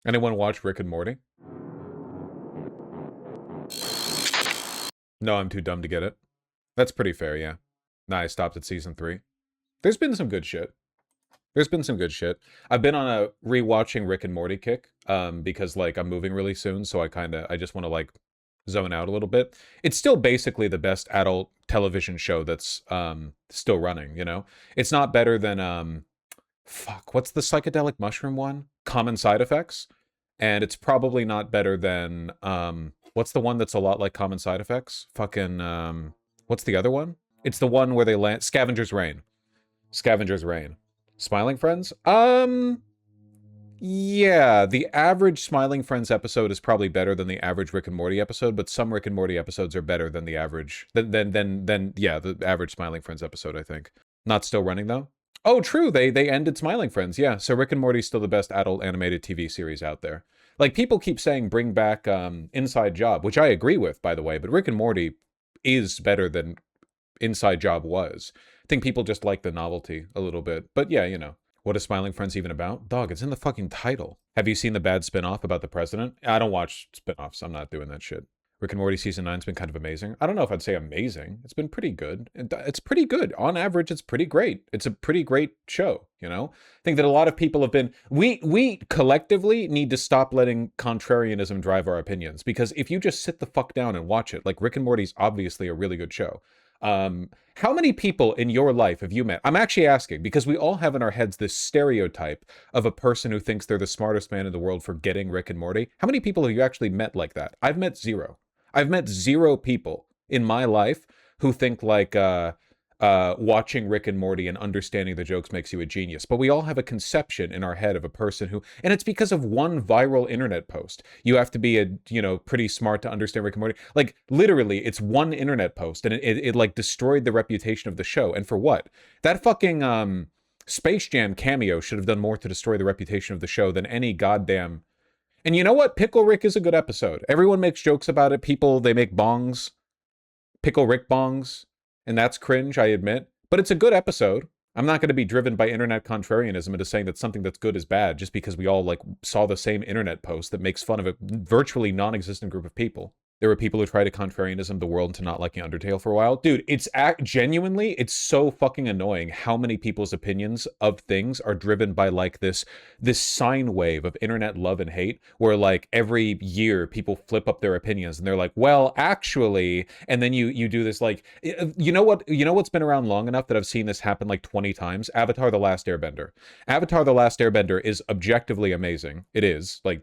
Anyone watch Rick and Morty? No, I'm too dumb to get it. That's pretty fair, yeah. Nah, I stopped at season 3. There's been some good shit. There's been some good shit. I've been on a rewatching Rick and Morty kick, because like I'm moving really soon, so I just want to like zone out a little bit. It's still basically the best adult television show that's still running, you know? It's not better than fuck, what's the psychedelic mushroom one? Common Side Effects. And it's probably not better than what's the one that's a lot like Common Side Effects? Fucking what's the other one? It's the one where they land Scavenger's Reign. Scavenger's Reign. Smiling Friends? Yeah, the average Smiling Friends episode is probably better than the average Rick and Morty episode, but some Rick and Morty episodes are better than the average than yeah, the average Smiling Friends episode, I think. Not still running though? Oh, true. They ended Smiling Friends. Yeah, so Rick and Morty's still the best adult animated TV series out there. Like people keep saying bring back Inside Job, which I agree with by the way, but Rick and Morty is better than Inside Job was. I think people just like the novelty a little bit. But yeah, you know. What is Smiling Friends even about? Dog, it's in the fucking title. Have you seen the bad spin-off about the president? I don't watch spin-offs. I'm not doing that shit. Rick and Morty season 9's been kind of amazing. I don't know if I'd say amazing. It's been pretty good. It's pretty good. On average, it's pretty great. It's a pretty great show, you know? I think that a lot of people have been... We collectively need to stop letting contrarianism drive our opinions, because if you just sit the fuck down and watch it, like Rick and Morty's obviously a really good show. How many people in your life have you met? I'm actually asking because we all have in our heads this stereotype of a person who thinks they're the smartest man in the world for getting Rick and Morty. How many people have you actually met like that? I've met zero. I've met zero people in my life who think like watching Rick and Morty and understanding the jokes makes you a genius. But we all have a conception in our head of a person who, and it's because of one viral internet post. You have to be pretty smart to understand Rick and Morty. Like literally, it's one internet post, and it like destroyed the reputation of the show. And for what? That fucking Space Jam cameo should have done more to destroy the reputation of the show than any goddamn. And you know what? Pickle Rick is a good episode. Everyone makes jokes about it. People, they make bongs, Pickle Rick bongs, and that's cringe, I admit. But it's a good episode. I'm not going to be driven by internet contrarianism into saying that something that's good is bad just because we all like saw the same internet post that makes fun of a virtually non-existent group of people. There were people who tried to contrarianism the world into not liking Undertale for a while. Dude, genuinely, it's so fucking annoying how many people's opinions of things are driven by like this sine wave of internet love and hate, where like every year people flip up their opinions and they're like, well, actually, and then you do this like, what's been around long enough that I've seen this happen like 20 times? Avatar: The Last Airbender. Avatar: The Last Airbender is objectively amazing. It is like,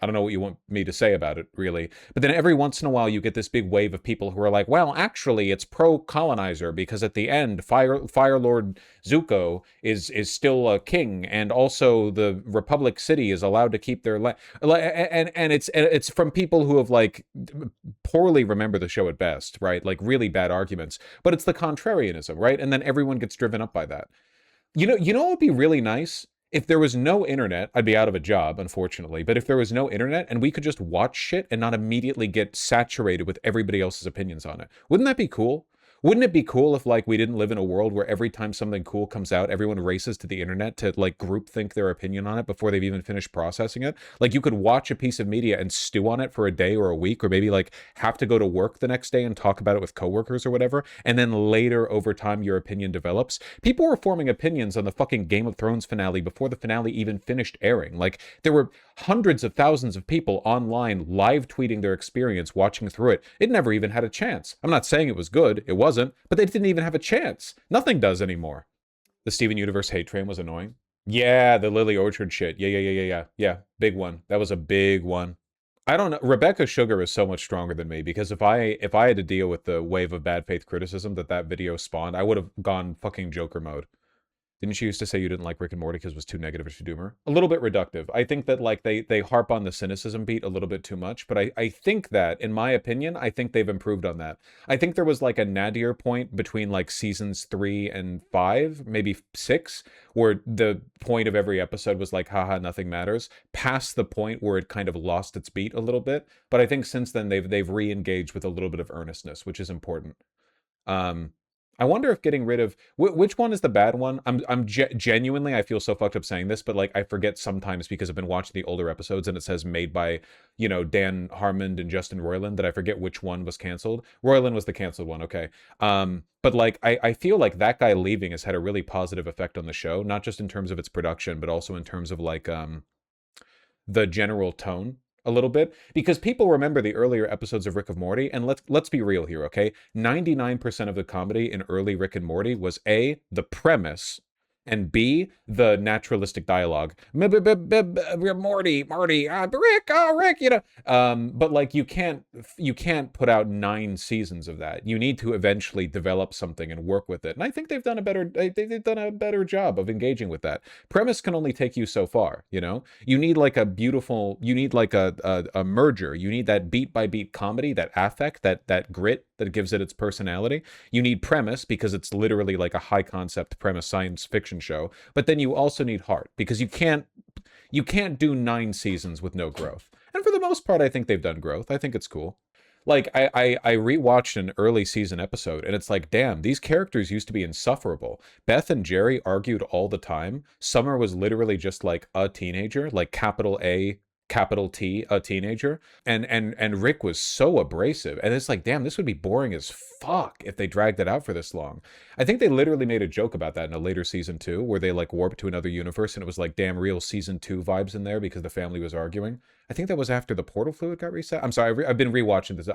I don't know what you want me to say about it, really. But then every once in a while, you get this big wave of people who are like, well, actually, it's pro-colonizer because at the end, Fire Lord Zuko is still a king, and also the Republic City is allowed to keep their land. And it's from people who have like poorly remember the show at best, right? Like really bad arguments. But it's the contrarianism, right? And then everyone gets driven up by that. What would be really nice? If there was no internet, I'd be out of a job, unfortunately. But if there was no internet and we could just watch shit and not immediately get saturated with everybody else's opinions on it, wouldn't that be cool? Wouldn't it be cool if like we didn't live in a world where every time something cool comes out, everyone races to the internet to like groupthink their opinion on it before they've even finished processing it? Like you could watch a piece of media and stew on it for a day or a week, or maybe like have to go to work the next day and talk about it with coworkers or whatever, and then later over time your opinion develops. People were forming opinions on the fucking Game of Thrones finale before the finale even finished airing. Like there were hundreds of thousands of people online live tweeting their experience watching through it. It never even had a chance. I'm not saying it was good. It wasn't, but they didn't even have a chance. Nothing does anymore. The Steven Universe hate train was annoying. Yeah, the Lily Orchard shit. Yeah. Big one. That was a big one. I don't know. Rebecca Sugar is so much stronger than me, because if I had to deal with the wave of bad faith criticism that video spawned, I would have gone fucking Joker mode. Didn't she used to say you didn't like Rick and Morty because it was too negative to humor? A little bit reductive. I think that like they harp on the cynicism beat a little bit too much, but I think that, in my opinion, I think they've improved on that. I think there was like a nadir point between like seasons 3 and 5, maybe 6, where the point of every episode was like, haha, nothing matters, past the point where it kind of lost its beat a little bit. But I think since then they've re-engaged with a little bit of earnestness, which is important. Um, I wonder if getting rid of which one is the bad one. Genuinely, I feel so fucked up saying this, but like I forget sometimes because I've been watching the older episodes and it says made by, Dan Harmon and Justin Roiland, that I forget which one was canceled. Roiland was the canceled one, okay. But like I feel like that guy leaving has had a really positive effect on the show, not just in terms of its production, but also in terms of like the general tone a little bit, because people remember the earlier episodes of Rick of Morty, and let's be real here, okay? 99% of the comedy in early Rick and Morty was A, the premise, and B, the naturalistic dialogue. Morty, Rick, oh Rick, But like you can't put out 9 seasons of that. You need to eventually develop something and work with it. And I think they've done a better job of engaging with that. Premise can only take you so far, You need like you need like a merger. You need that beat by beat comedy, that affect, that grit that gives it its personality. You need premise because it's literally like a high concept premise science fiction show. But then you also need heart because you can't do 9 seasons with no growth. And for the most part, I think they've done growth. I think it's cool. Like I rewatched an early season episode and it's like, damn, these characters used to be insufferable. Beth and Jerry argued all the time. Summer was literally just like a teenager, like capital A, capital T, a teenager. And Rick was so abrasive. And it's like, damn, this would be boring as fuck if they dragged it out for this long. I think they literally made a joke about that in a later season 2, where they like warped to another universe and it was like damn real season 2 vibes in there because the family was arguing. I think that was after the portal fluid got reset. I'm sorry, I've been rewatching this.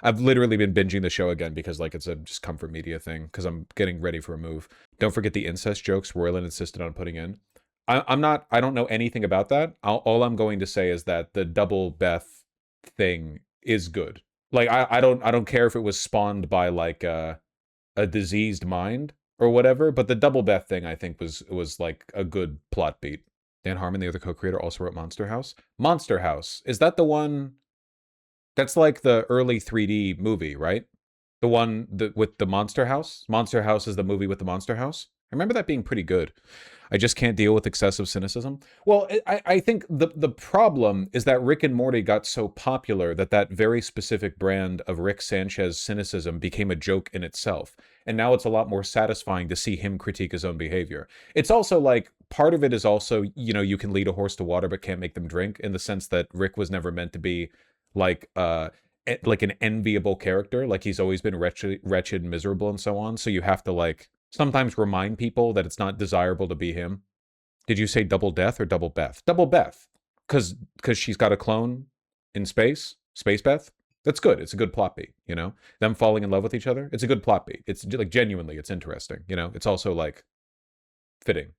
I've literally been binging the show again because like it's a just comfort media thing because I'm getting ready for a move. Don't forget the incest jokes Roiland insisted on putting in. I don't know anything about that. All I'm going to say is that the double Beth thing is good. Like I don't care if it was spawned by like a diseased mind or whatever, but the double Beth thing I think was like a good plot beat. Dan Harmon, the other co-creator, also wrote Monster House. Monster House, is that the one that's like the early 3D movie, right? The one with the Monster House? Monster House is the movie with the Monster House? I remember that being pretty good. I just can't deal with excessive cynicism. Well, I think the problem is that Rick and Morty got so popular that very specific brand of Rick Sanchez cynicism became a joke in itself. And now it's a lot more satisfying to see him critique his own behavior. It's also like, part of it is also, you can lead a horse to water but can't make them drink, in the sense that Rick was never meant to be like an enviable character. Like he's always been wretched, miserable, and so on. So you have to like sometimes remind people that it's not desirable to be him. Did you say double death or double Beth? Double Beth, because she's got a clone in space, Space Beth. That's good. It's a good plot beat, Them falling in love with each other. It's a good plot beat. It's like genuinely, it's interesting, It's also like fitting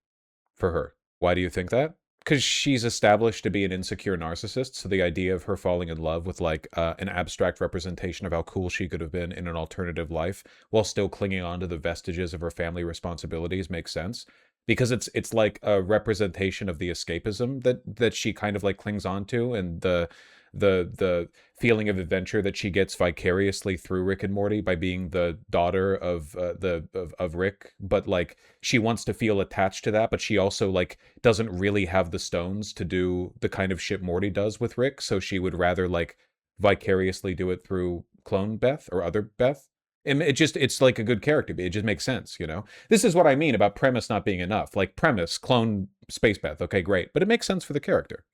for her. Why do you think that? Because she's established to be an insecure narcissist, so the idea of her falling in love with like an abstract representation of how cool she could have been in an alternative life while still clinging on to the vestiges of her family responsibilities makes sense, because it's like a representation of the escapism that she kind of like clings on to, and the feeling of adventure that she gets vicariously through Rick and Morty by being the daughter of Rick. But like she wants to feel attached to that, but she also like doesn't really have the stones to do the kind of shit Morty does with Rick, so she would rather like vicariously do it through clone Beth or other Beth. And it's like a good character. It just makes sense, This is what I mean about premise not being enough. Like premise, clone Space Beth. Okay, great. But it makes sense for the character,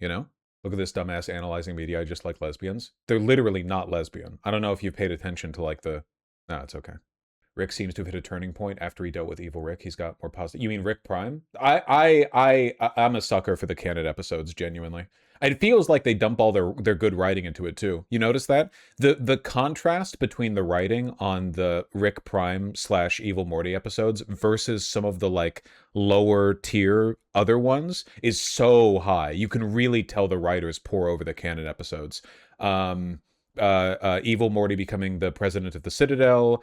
Look at this dumbass analyzing media. I just like lesbians. They're literally not lesbian. I don't know if you've paid attention to like the... No, it's okay. Rick seems to have hit a turning point after he dealt with evil Rick. He's got more positive... You mean Rick Prime? I'm a sucker for the Canon episodes, genuinely. It feels like they dump all their good writing into it too. You notice that? The contrast between the writing on the Rick Prime / Evil Morty episodes versus some of the like lower tier other ones is so high. You can really tell the writers pour over the Canon episodes. Evil Morty becoming the president of the Citadel,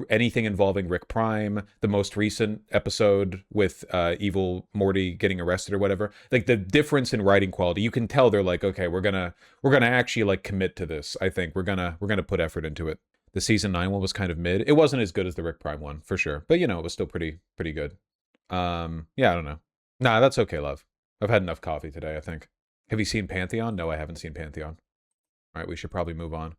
anything involving Rick Prime, the most recent episode with Evil Morty getting arrested or whatever. Like the difference in writing quality, you can tell they're like, okay, we're gonna actually like commit to this. I think we're gonna put effort into it. The season 9 one was kind of mid. It wasn't as good as the Rick Prime one for sure, but it was still pretty good. Yeah, I don't know. Nah, that's okay, love. I've had enough coffee today, I think. Have you seen Pantheon? No, I haven't seen Pantheon. All right, we should probably move on.